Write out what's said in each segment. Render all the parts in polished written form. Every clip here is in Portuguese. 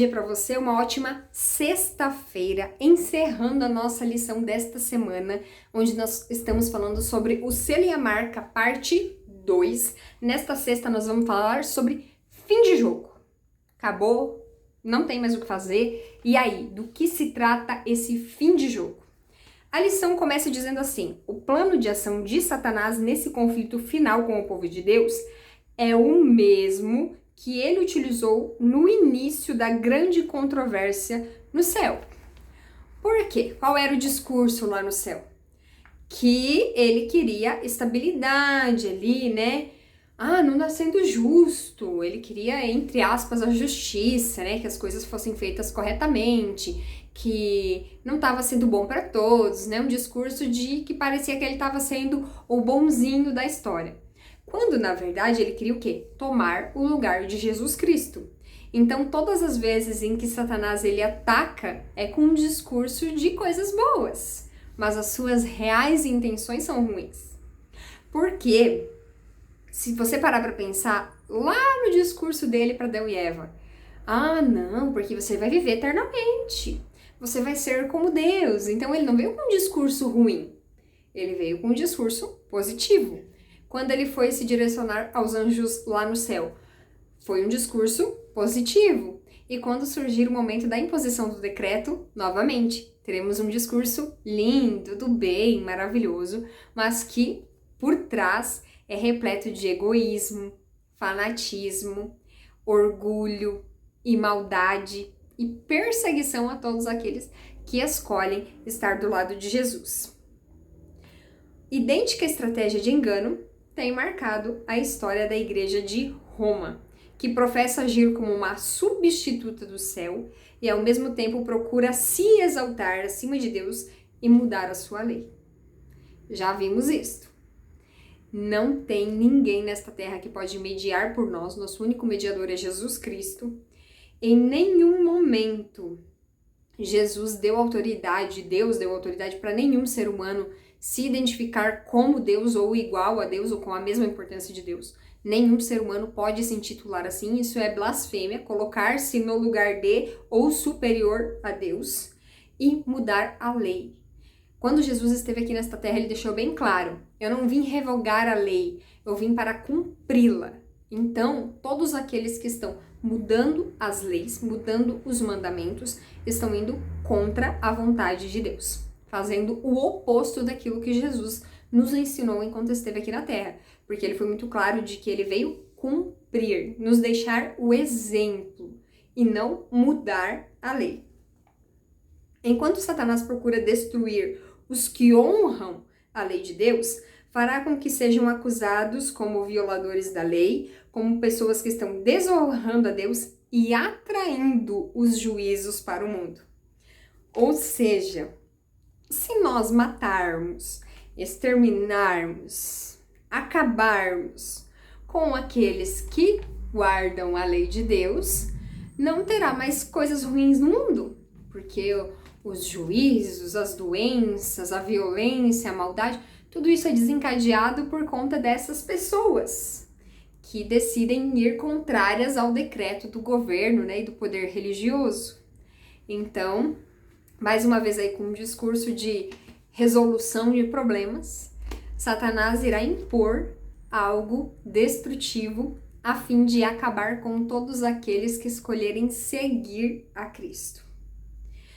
dia para você, uma ótima sexta-feira, encerrando a nossa lição desta semana, onde nós estamos falando sobre o selo e a marca, parte 2. Nesta sexta nós vamos falar sobre fim de jogo. Acabou, não tem mais o que fazer. E aí, do que se trata esse fim de jogo? A lição começa dizendo assim: o plano de ação de Satanás nesse conflito final com o povo de Deus é o mesmo que ele utilizou no início da grande controvérsia no céu. Por quê? Qual era o discurso lá no céu? Que ele queria estabilidade ali, né? Não está sendo justo. Ele queria, entre aspas, a justiça, né? Que as coisas fossem feitas corretamente, que não estava sendo bom para todos, né? Um discurso de que parecia que ele estava sendo o bonzinho da história. Quando, na verdade, ele queria o quê? Tomar o lugar de Jesus Cristo. Então, todas as vezes em que Satanás ele ataca, é com um discurso de coisas boas, mas as suas reais intenções são ruins. Porque, se você parar para pensar, lá no discurso dele para Adão e Eva, não, porque você vai viver eternamente, você vai ser como Deus. Então, ele não veio com um discurso ruim, ele veio com um discurso positivo. Quando ele foi se direcionar aos anjos lá no céu, foi um discurso positivo. E quando surgir o momento da imposição do decreto, novamente, teremos um discurso lindo, do bem, maravilhoso, mas que, por trás, é repleto de egoísmo, fanatismo, orgulho e maldade e perseguição a todos aqueles que escolhem estar do lado de Jesus. Idêntica estratégia de engano tem marcado a história da Igreja de Roma, que professa agir como uma substituta do céu e ao mesmo tempo procura se exaltar acima de Deus e mudar a sua lei. Já vimos isto. Não tem ninguém nesta terra que pode mediar por nós, nosso único mediador é Jesus Cristo. Em nenhum momento Jesus deu autoridade, Deus deu autoridade para nenhum ser humano se identificar como Deus ou igual a Deus ou com a mesma importância de Deus. Nenhum ser humano pode se intitular assim, isso é blasfêmia, colocar-se no lugar de ou superior a Deus e mudar a lei. Quando Jesus esteve aqui nesta terra, ele deixou bem claro: eu não vim revogar a lei, eu vim para cumpri-la. Então, todos aqueles que estão mudando as leis, mudando os mandamentos, estão indo contra a vontade de Deus, fazendo o oposto daquilo que Jesus nos ensinou enquanto esteve aqui na Terra, porque ele foi muito claro de que ele veio cumprir, nos deixar o exemplo e não mudar a lei. Enquanto Satanás procura destruir os que honram a lei de Deus, fará com que sejam acusados como violadores da lei, como pessoas que estão desonrando a Deus e atraindo os juízos para o mundo. Ou seja, se nós matarmos, exterminarmos, acabarmos com aqueles que guardam a lei de Deus, não terá mais coisas ruins no mundo, porque os juízos, as doenças, a violência, a maldade, tudo isso é desencadeado por conta dessas pessoas que decidem ir contrárias ao decreto do governo, né, e do poder religioso. Então, mais uma vez aí com um discurso de resolução de problemas, Satanás irá impor algo destrutivo a fim de acabar com todos aqueles que escolherem seguir a Cristo.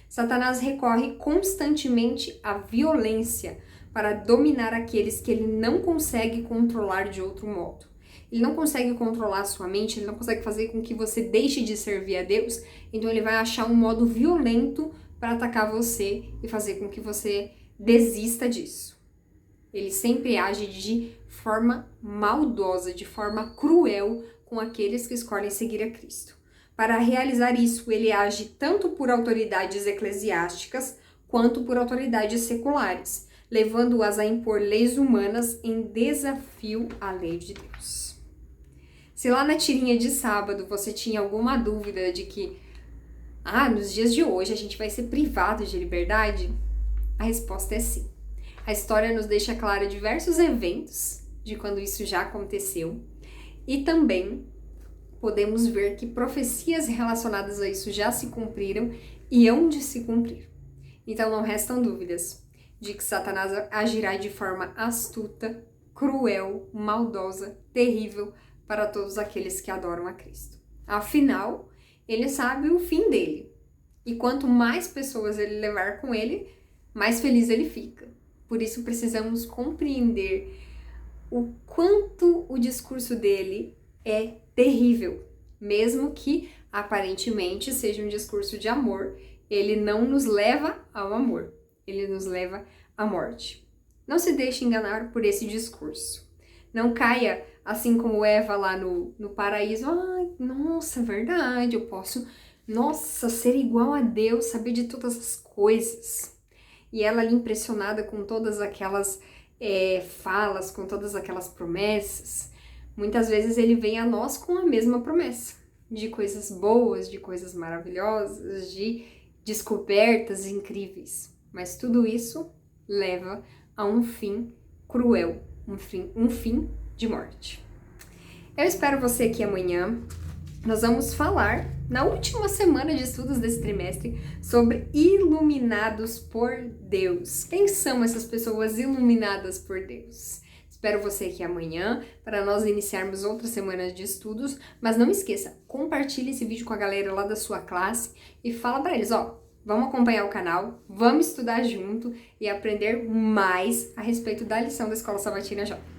Satanás recorre constantemente à violência para dominar aqueles que ele não consegue controlar de outro modo. Ele não consegue controlar a sua mente, ele não consegue fazer com que você deixe de servir a Deus, então ele vai achar um modo violento para atacar você e fazer com que você desista disso. Ele sempre age de forma maldosa, de forma cruel com aqueles que escolhem seguir a Cristo. Para realizar isso, ele age tanto por autoridades eclesiásticas quanto por autoridades seculares, levando-as a impor leis humanas em desafio à lei de Deus. Se lá na tirinha de sábado você tinha alguma dúvida de que nos dias de hoje a gente vai ser privado de liberdade, a resposta é sim. A história nos deixa clara diversos eventos de quando isso já aconteceu e também podemos ver que profecias relacionadas a isso já se cumpriram e hão de se cumprir. Então não restam dúvidas de que Satanás agirá de forma astuta, cruel, maldosa, terrível para todos aqueles que adoram a Cristo. Afinal, ele sabe o fim dele. E quanto mais pessoas ele levar com ele, mais feliz ele fica. Por isso precisamos compreender o quanto o discurso dele é terrível. Mesmo que aparentemente seja um discurso de amor, ele não nos leva ao amor, ele nos leva à morte. Não se deixe enganar por esse discurso. Não caia assim como Eva lá no paraíso. Ai, nossa, verdade, eu posso, nossa, ser igual a Deus, saber de todas as coisas. E ela ali impressionada com todas aquelas falas, com todas aquelas promessas. Muitas vezes ele vem a nós com a mesma promessa, de coisas boas, de coisas maravilhosas, de descobertas incríveis. Mas tudo isso leva a um fim cruel, um fim de morte. Eu espero você aqui amanhã. Nós vamos falar, na última semana de estudos desse trimestre, sobre iluminados por Deus. Quem são essas pessoas iluminadas por Deus? Espero você aqui amanhã para nós iniciarmos outra semana de estudos, mas não esqueça, compartilhe esse vídeo com a galera lá da sua classe e fala para eles, ó, vamos acompanhar o canal, vamos estudar junto e aprender mais a respeito da lição da Escola Sabatina Jovem.